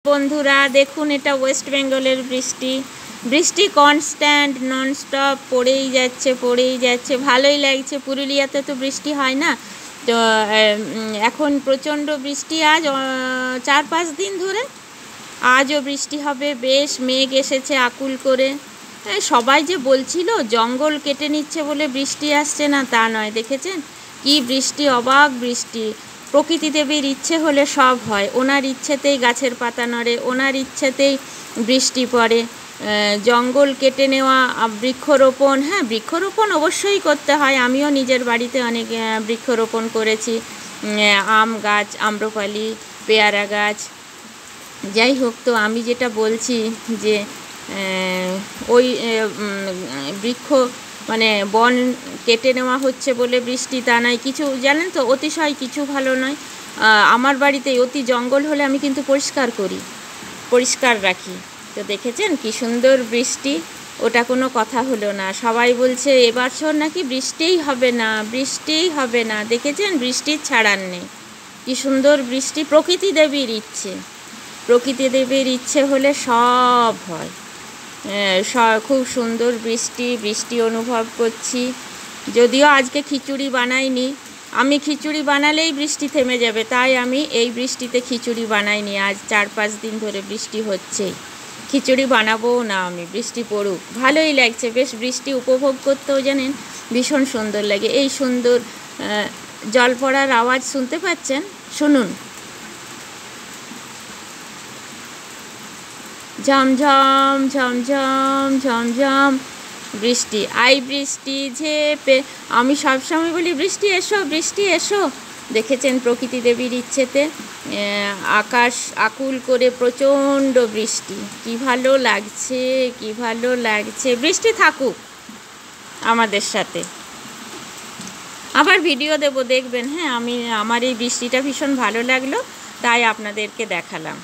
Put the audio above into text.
বন্ধুরা দেখুন, এটা ওয়েস্ট বেঙ্গলের বৃষ্টি। বৃষ্টি কনস্ট্যান্ট ননস্টপ পড়েই যাচ্ছে। ভালোই লাগছে। পুরুলিয়াতে তো বৃষ্টি হয় না, তো এখন প্রচণ্ড বৃষ্টি। আজ 4-5 দিন ধরে আজও বৃষ্টি হবে। বেশ মেঘ এসেছে আকুল করে। সবাই যে বলছিল জঙ্গল কেটে নিচ্ছে বলে বৃষ্টি আসছে না, তা নয়। দেখেছেন কি বৃষ্টি, অবাক বৃষ্টি। প্রকৃতি দেবীর ইচ্ছে হলে সব হয়। ওনার ইচ্ছেতেই গাছের পাতা নড়ে, ওনার ইচ্ছেতেই বৃষ্টি পড়ে। জঙ্গল কেটে নেওয়া, বৃক্ষরোপণ, হ্যাঁ বৃক্ষরোপণ অবশ্যই করতে হয়। আমিও নিজের বাড়িতে অনেক বৃক্ষরোপণ করেছি। আম গাছ, আম্রপালি, পেয়ারা গাছ। যাই হোক, তো আমি যেটা বলছি যে ওই বৃক্ষ মানে বন কেটে নেওয়া হচ্ছে বলে বৃষ্টি, তা নয়। কিছু জানেন তো, অতিশয় কিছু ভালো নয়। আমার বাড়িতে অতি জঙ্গল হলে আমি কিন্তু পরিষ্কার রাখি। তো দেখেছেন কি সুন্দর বৃষ্টি, ওটা কোনো কথা হলো না। সবাই বলছে এবছর নাকি বৃষ্টিই হবে না। দেখেছেন বৃষ্টির ছাড়ার নেই। কি সুন্দর বৃষ্টি, প্রকৃতি দেবীর ইচ্ছে হলে সব হয়। খুব সুন্দর বৃষ্টি অনুভব করছি। যদিও আজকে খিচুড়ি বানাইনি, আমি খিচুড়ি বানালেই বৃষ্টি থেমে যাবে, তাই আমি এই বৃষ্টিতে খিচুড়ি বানাইনি। আজ 4-5 দিন ধরে বৃষ্টি হচ্ছেই, খিচুড়ি বানাবোও না আমি। বৃষ্টি পড়ুক, ভালোই লাগছে বেশ। বৃষ্টি উপভোগ করতেও জানেন ভীষণ সুন্দর লাগে। এই সুন্দর জল পড়ার আওয়াজ শুনতে পাচ্ছেন, শুনুন। ঝমঝম ঝমঝম ঝমঝম বৃষ্টি, বৃষ্টি ঝেপে। আমি সবসময় বলি বৃষ্টি এসো। দেখেছেন প্রকৃতি দেবীর ইচ্ছেতে আকাশ আকুল করে প্রচণ্ড বৃষ্টি। কি ভালো লাগছে। বৃষ্টি থাকুক আমাদের সাথে। আবার ভিডিও দেবো, দেখবেন। হ্যাঁ, আমার এই বৃষ্টিটা ভীষণ ভালো লাগলো, তাই আপনাদেরকে দেখালাম।